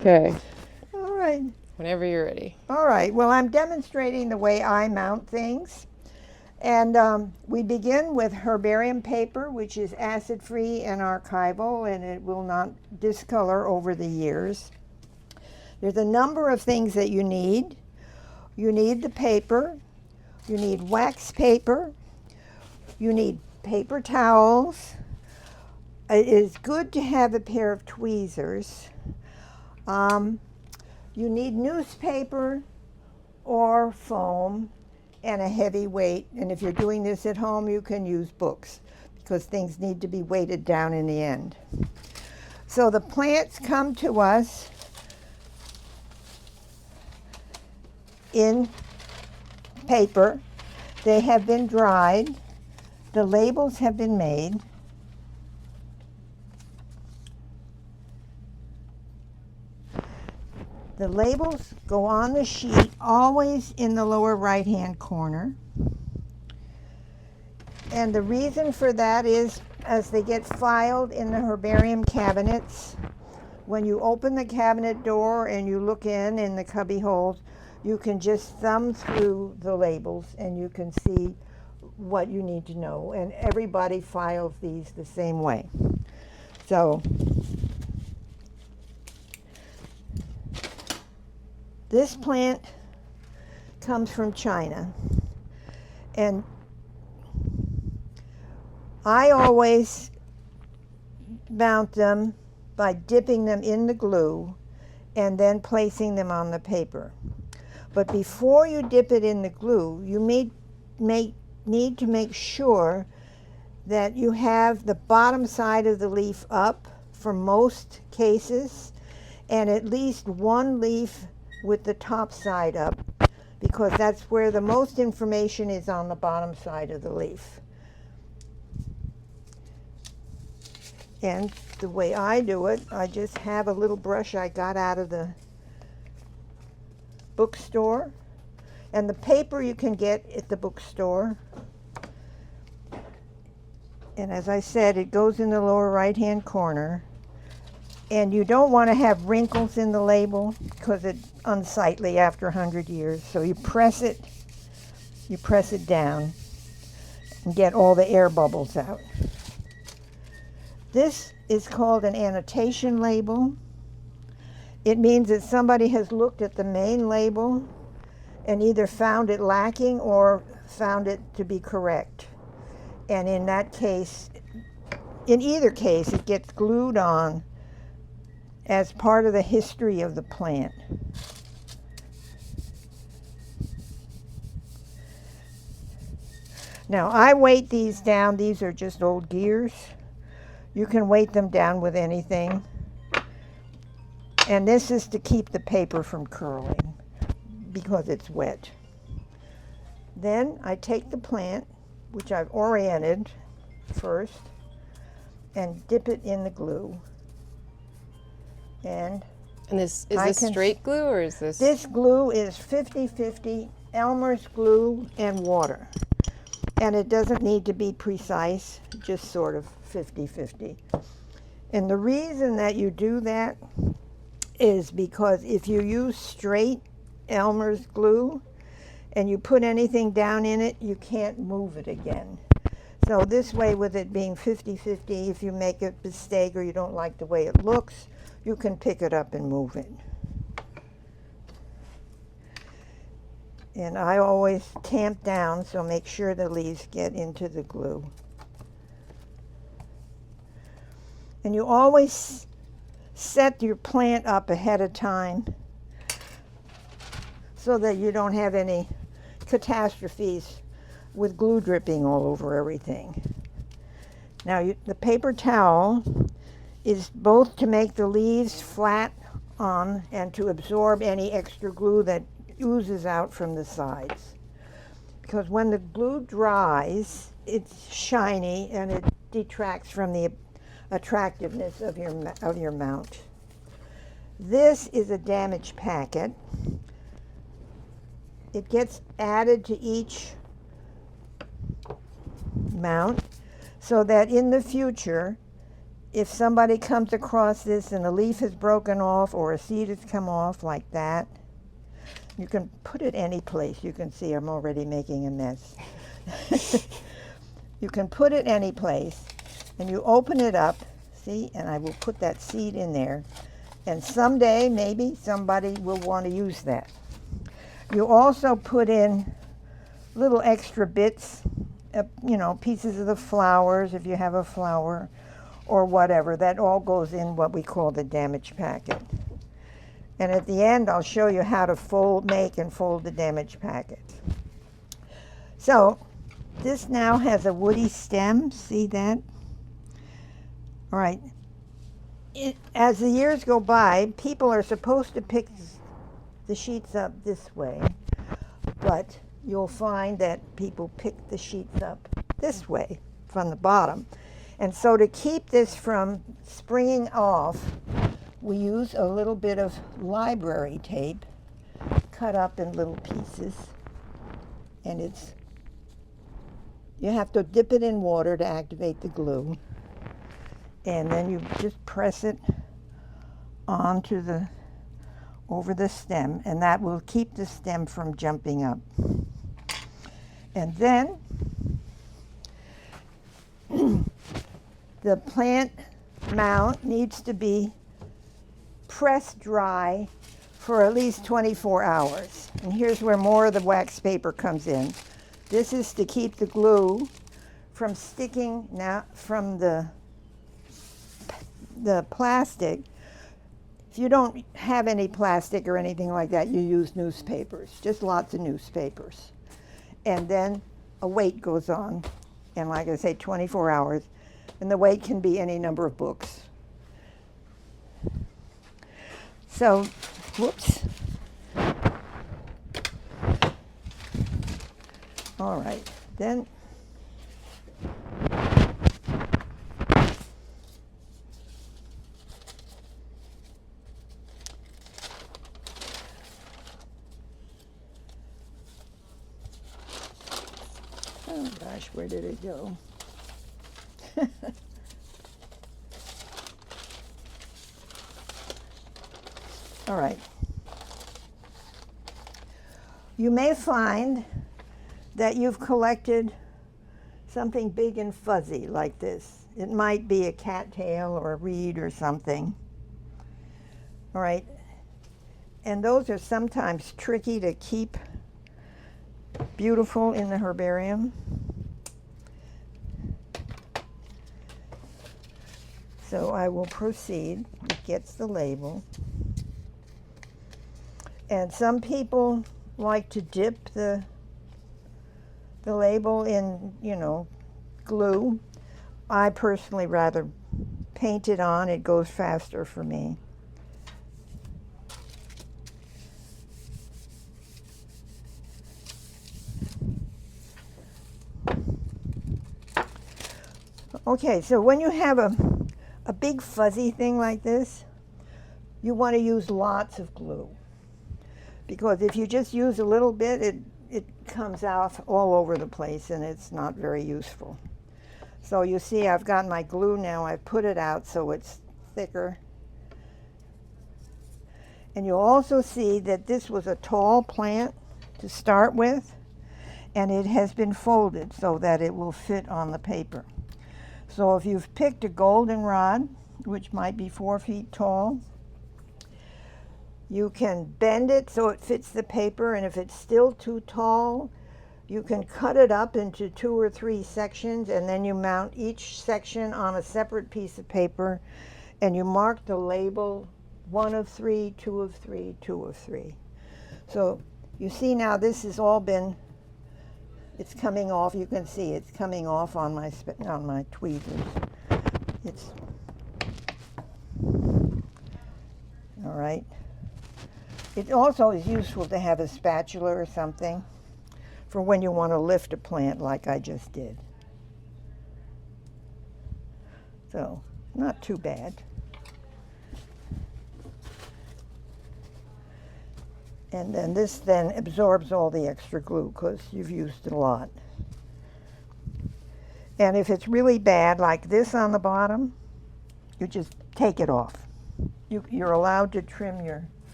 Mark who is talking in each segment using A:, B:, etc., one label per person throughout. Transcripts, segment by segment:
A: Okay,
B: All right.
A: whenever you're ready.
B: All right. Well, I'm demonstrating the way I mount things. And we begin with herbarium paper, which is acid-free and archival, and it will not discolor over the years. There's a number of things that you need. You need the paper. You need wax paper. You need paper towels. It is good to have a pair of tweezers. You need newspaper or foam and a heavy weight. And if you're doing this at home, you can use books because things need to be weighted down in the end. So the plants come to us in paper. They have been dried. The labels have been made. The labels go on the sheet, always in the lower right-hand corner. And the reason for that is as they get filed in the herbarium cabinets, when you open the cabinet door and you look in the cubby holes, you can just thumb through the labels and you can see what you need to know. And everybody files these the same way. So this plant comes from China, and I always mount them by dipping them in the glue and then placing them on the paper. But before you dip it in the glue, you need to make sure that you have the bottom side of the leaf up for most cases, and at least one leaf with the top side up, because that's where the most information is, on the bottom side of the leaf. And the way I do it, I just have a little brush I got out of the bookstore, and the paper you can get at the bookstore. And as I said, it goes in the lower right-hand corner. And you don't want to have wrinkles in the label because it's unsightly after 100 years. So you press it down and get all the air bubbles out. This is called an annotation label. It means that somebody has looked at the main label and either found it lacking or found it to be correct. And in that case, in either case, it gets glued on as part of the history of the plant. Now, I weight these down. These are just old gears. You can weight them down with anything. And this is to keep the paper from curling because it's wet. Then I take the plant, which I've oriented first, and dip it in the glue. And
A: this is this straight glue, or is this?
B: This glue is 50-50 Elmer's glue and water. And it doesn't need to be precise, just sort of 50-50. And the reason that you do that is because if you use straight Elmer's glue and you put anything down in it, you can't move it again. So this way, with it being 50-50, if you make a mistake or you don't like the way it looks, you can pick it up and move it. And I always tamp down, so make sure the leaves get into the glue. And you always set your plant up ahead of time so that you don't have any catastrophes with glue dripping all over everything. Now, the paper towel is both to make the leaves flat on and to absorb any extra glue that oozes out from the sides. Because when the glue dries, it's shiny and it detracts from the attractiveness of your mount. This is a damage packet. It gets added to each mount so that in the future, if somebody comes across this and the leaf is broken off or a seed has come off like that, you can put it any place. You can see I'm already making a mess. You can put it any place, and you open it up, see, and I will put that seed in there, and someday maybe somebody will want to use that. You also put in little extra bits, you know, pieces of the flowers if you have a flower or whatever. That all goes in what we call the damage packet. And at the end, I'll show you how to make and fold the damage packet. So this now has a woody stem. See that? All right. As the years go by, people are supposed to pick the sheets up this way, but you'll find that people pick the sheets up this way from the bottom. And so to keep this from springing off, we use a little bit of library tape cut up in little pieces, and you have to dip it in water to activate the glue, and then you just press it over the stem, and that will keep the stem from jumping up. And then the plant mount needs to be pressed dry for at least 24 hours. And here's where more of the wax paper comes in. This is to keep the glue from sticking now from the plastic. If you don't have any plastic or anything like that, you use newspapers, just lots of newspapers. And then a weight goes on, and like I say, 24 hours. And the weight can be any number of books. So, whoops. All right, then. Oh gosh, where did it go? All right. You may find that you've collected something big and fuzzy like this. It might be a cattail or a reed or something. All right. And those are sometimes tricky to keep beautiful in the herbarium. So I will proceed. It gets the label. And some people like to dip the label in, you know, glue. I personally rather paint it on. It goes faster for me. Okay, so when you have a big fuzzy thing like this, you want to use lots of glue. Because if you just use a little bit, it comes out all over the place and it's not very useful. So you see I've got my glue now. I've put it out so it's thicker. And you'll also see that this was a tall plant to start with, and it has been folded so that it will fit on the paper. So if you've picked a goldenrod, which might be 4 feet tall, you can bend it so it fits the paper, and if it's still too tall, you can cut it up into 2 or 3 sections, and then you mount each section on a separate piece of paper, and you mark the label 1 of 3, 2 of 3, 2 of 3. So you see now this has all been, it's coming off. You can see it's coming off on my tweezers. It's all right. It also is useful to have a spatula or something for when you want to lift a plant like I just did. So, not too bad. And then this then absorbs all the extra glue because you've used it a lot. And if it's really bad, like this on the bottom, You just take it off. You're allowed to trim your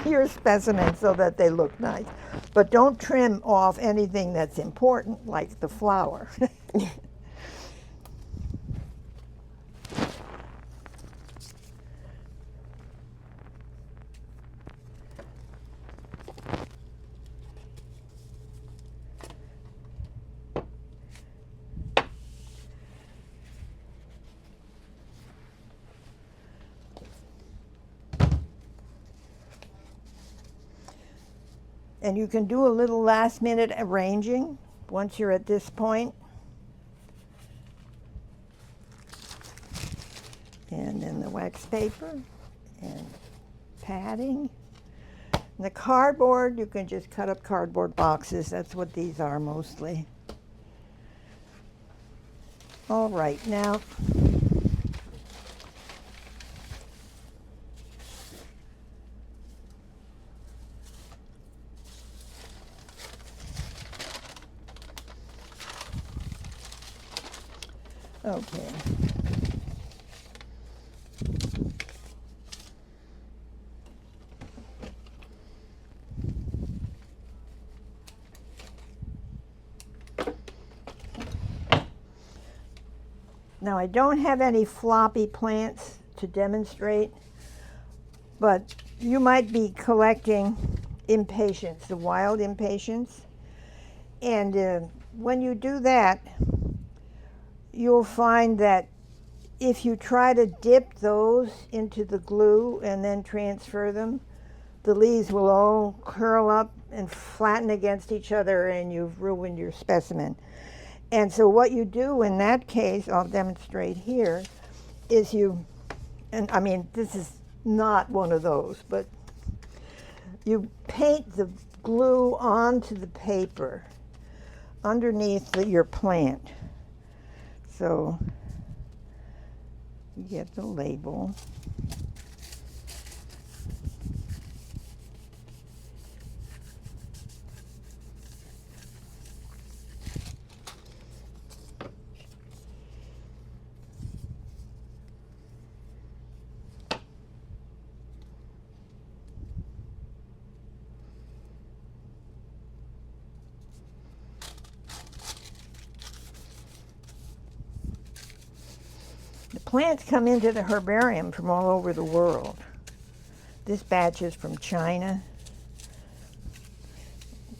B: your specimens so that they look nice. But don't trim off anything that's important, like the flower. And you can do a little last minute arranging once you're at this point. And then the wax paper and padding. And the cardboard, you can just cut up cardboard boxes. That's what these are mostly. All right, now okay. Now I don't have any floppy plants to demonstrate, but you might be collecting impatiens, the wild impatiens, and when you do that, you'll find that if you try to dip those into the glue and then transfer them, the leaves will all curl up and flatten against each other and you've ruined your specimen. And so what you do in that case, I'll demonstrate here, is and I mean this is not one of those, but you paint the glue onto the paper underneath your plant. So you get the label. Plants come into the herbarium from all over the world. This batch is from China.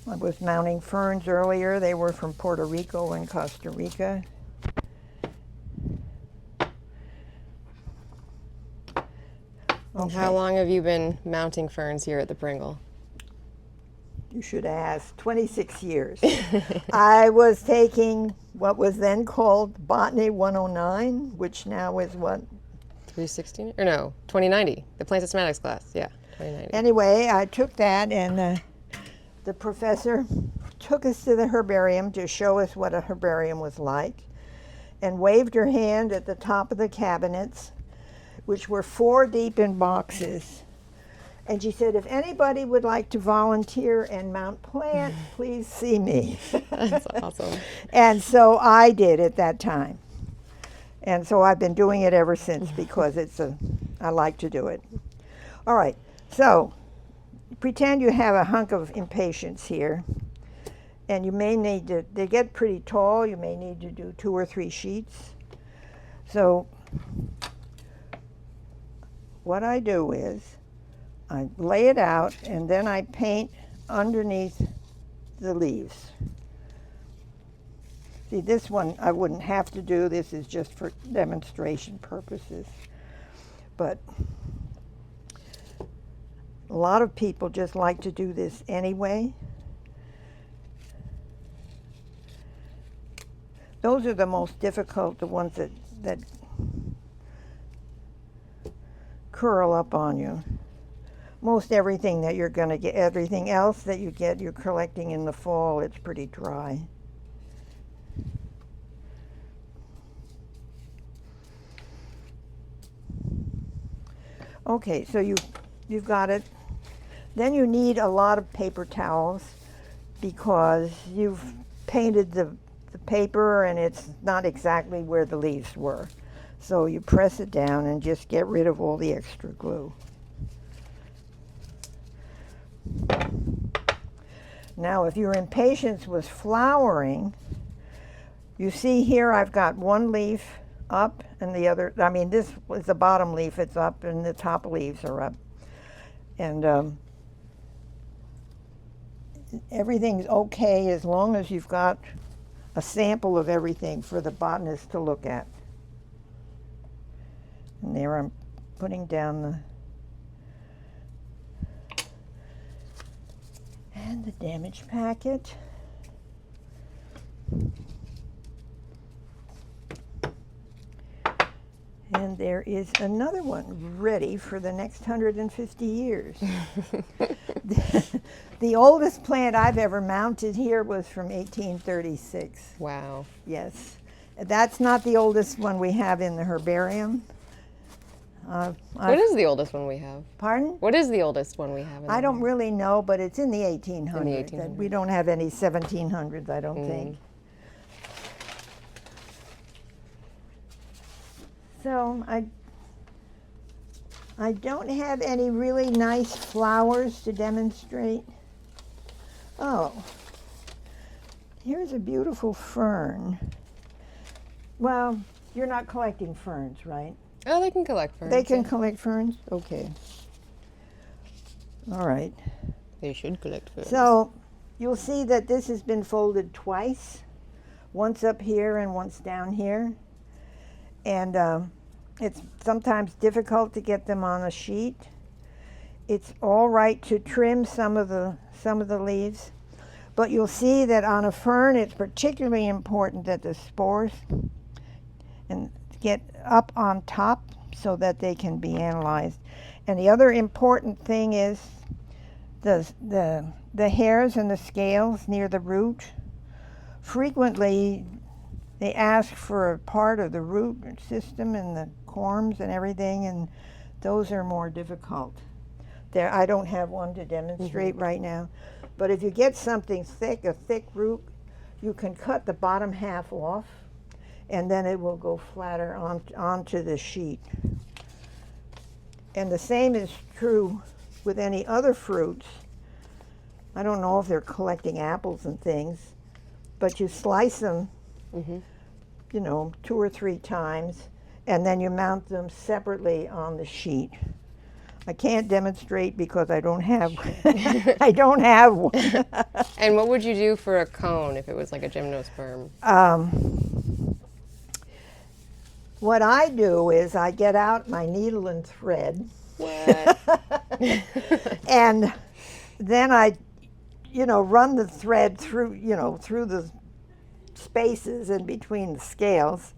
B: I was mounting ferns earlier. They were from Puerto Rico and Costa Rica.
A: Okay. How long have you been mounting ferns here at the Pringle?
B: You should ask. 26 years. I was taking what was then called Botany 109, which now is what?
A: 316? Or no, 2090. The plant systematics class. Yeah, 2090.
B: Anyway, I took that and the professor took us to the herbarium to show us what a herbarium was like and waved her hand at the top of the cabinets, which were 4 deep in boxes. And she said, if anybody would like to volunteer and mount plants, please see me.
A: That's awesome.
B: And so I did at that time. And so I've been doing it ever since because I like to do it. All right, so pretend you have a hunk of impatiens here. And you may need to, they get pretty tall, you may need to do 2 or 3 sheets. So what I do is, I lay it out and then I paint underneath the leaves. See, this one I wouldn't have to do. This is just for demonstration purposes. But a lot of people just like to do this anyway. Those are the most difficult, the ones that curl up on you. Most everything that you're going to get, everything else that you get, you're collecting in the fall, it's pretty dry. Okay, so you've got it. Then you need a lot of paper towels because you've painted the paper and it's not exactly where the leaves were. So you press it down and just get rid of all the extra glue. Now, if your impatience was flowering, you see here I've got one leaf up and the other, I mean, this was the bottom leaf, it's up, and the top leaves are up. And everything's okay as long as you've got a sample of everything for the botanist to look at. And there I'm putting down the damage packet. And there is another one ready for the next 150 years. The oldest plant I've ever mounted here was from 1836.
A: Wow.
B: Yes. That's not the oldest one we have in the herbarium.
A: What is the oldest one we have?
B: Pardon?
A: What is the oldest one we have?
B: I don't really know, but it's in the 1800s.
A: In the 1800s.
B: We don't have any 1700s, I don't think. So I don't have any really nice flowers to demonstrate. Oh, here's a beautiful fern. Well, you're not collecting ferns, right?
A: Oh, they can collect ferns.
B: They can
A: yeah.
B: collect ferns? Okay. All right.
A: They should collect ferns.
B: So you'll see that this has been folded twice, once up here and once down here. And it's sometimes difficult to get them on a sheet. It's all right to trim some of the leaves, but you'll see that on a fern it's particularly important that the spores and get up on top so that they can be analyzed. And the other important thing is the hairs and the scales near the root. Frequently they ask for a part of the root system and the corms and everything, and those are more difficult. There, I don't have one to demonstrate right now, but if you get something thick, a thick root, you can cut the bottom half off, and then it will go flatter onto the sheet. And the same is true with any other fruits. I don't know if they're collecting apples and things, but you slice them, you know, 2 or 3 times, and then you mount them separately on the sheet. I can't demonstrate because I don't have I don't have one.
A: And what would you do for a cone if it was like a gymnosperm?
B: What I do is I get out my needle and thread.
A: What?
B: And then I, run the thread through, through the spaces in between the scales,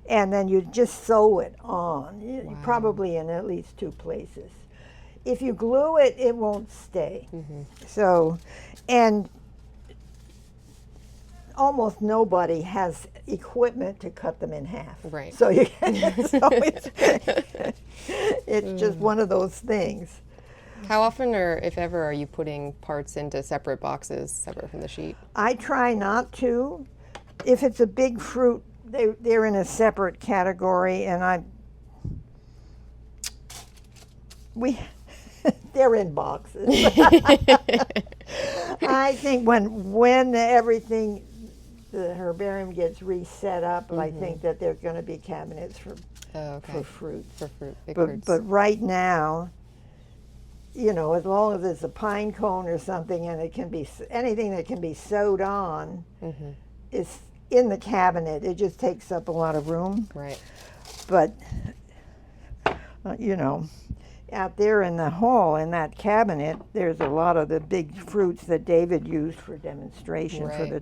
B: and then you just sew it on, probably in at least 2 places. If you glue it, it won't stay. So, and almost nobody has equipment to cut them in half.
A: Right.
B: So, it's just one of those things.
A: How often, or if ever, are you putting parts into separate boxes, separate from the sheet?
B: I try not to. If it's a big fruit, they're in a separate category, and they're in boxes. I think when everything, the herbarium gets reset up, I think that they're going to be cabinets for fruits.
A: For fruit, big
B: But
A: fruits.
B: but right now, as long as it's a pine cone or something, and it can be anything that can be sewed on, is in the cabinet. It just takes up a lot of room.
A: Right.
B: But out there in the hall in that cabinet, there's a lot of the big fruits that David used for demonstration for the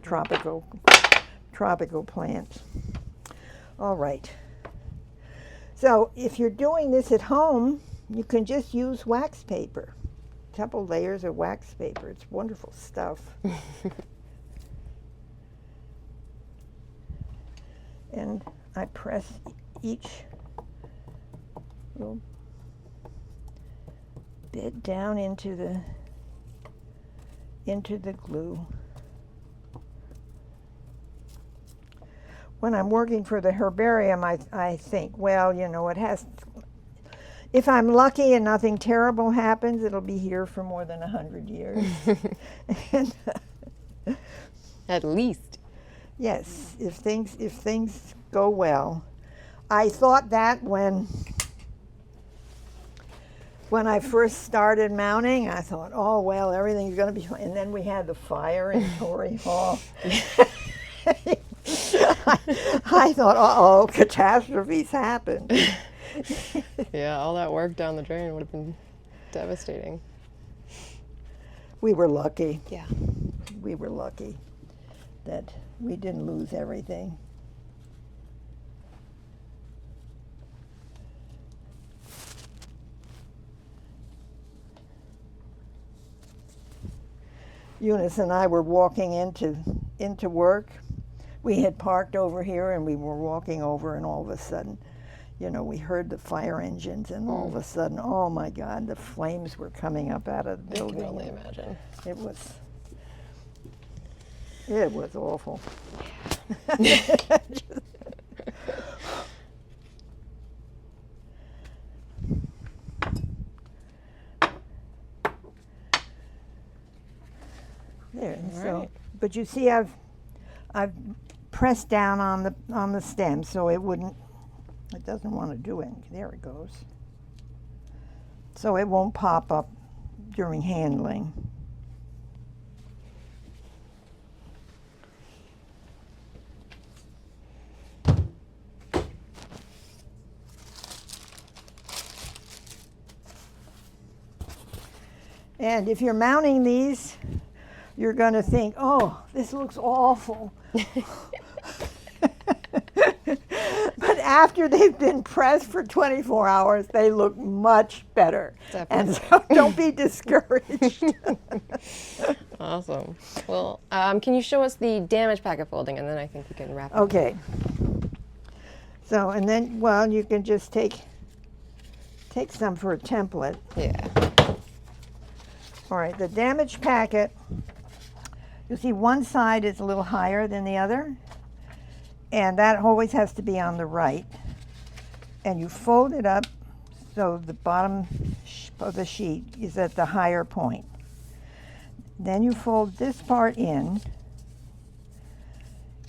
B: tropical plants. All right. So if you're doing this at home, you can just use wax paper. A couple layers of wax paper. It's wonderful stuff. And I press each little bit down into the glue. when I'm working for the herbarium, I think, well, you know, it has, if I'm lucky and nothing terrible happens, it'll be here for more than 100 years. And,
A: At least.
B: yes, if things go well. I thought that when I first started mounting, I thought, oh, well, everything's going to be fine. And then we had the fire in Torrey Hall. I thought, uh-oh, catastrophes happen.
A: Yeah, all that work down the drain would have been devastating.
B: We were lucky.
A: Yeah.
B: We were lucky that we didn't lose everything. Eunice and I were walking into work. We had parked over here and we were walking over, and all of a sudden, you know, we heard the fire engines, and all of a sudden, oh my God, the flames were coming up out of the building.
A: I can only imagine.
B: It was awful. There, so,
A: right.
B: but you see, I've pressed down on the stem so it doesn't want to do anything. There it goes. So it won't pop up during handling. And if you're mounting these, you're going to think, oh, this looks awful. But after they've been pressed for 24 hours, they look much better.
A: Definitely.
B: And so don't be discouraged.
A: Awesome. Well, can you show us the damage packet folding, and then I think we can wrap it up.
B: Okay. So, and then, well, you can just take some for a template.
A: Yeah.
B: All right, the damage packet, you'll see one side is a little higher than the other, and that always has to be on the right. And you fold it up so the bottom of the sheet is at the higher point. Then you fold this part in,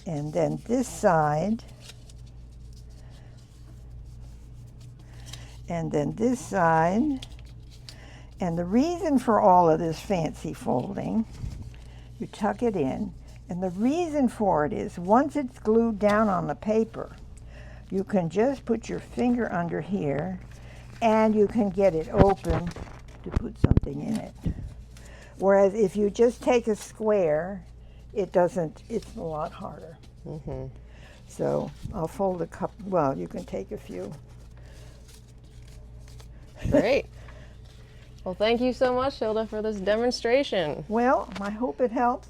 B: and then this side, and then this side. And the reason for all of this fancy folding, you tuck it in, and the reason for it is once it's glued down on the paper, you can just put your finger under here and you can get it open to put something in it. Whereas if you just take a square, it's a lot harder.
A: Mm-hmm.
B: So I'll fold a couple, well, you can take a few.
A: Great. Well, thank you so much, Hilda, for this demonstration.
B: Well, I hope it helps.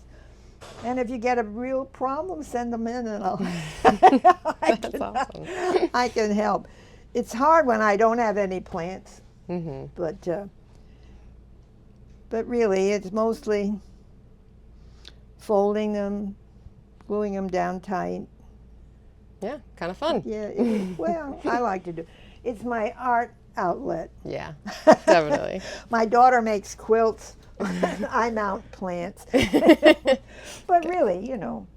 B: And if you get a real problem, send them in and I'll
A: That's awesome.
B: I can help. It's hard when I don't have any plants,
A: Mm-hmm.
B: but really it's mostly folding them, gluing them down tight.
A: Yeah, kind of fun.
B: Yeah, well, I like to do. It's my art outlet.
A: Yeah, definitely.
B: My daughter makes quilts. I mount plants. But really, you know,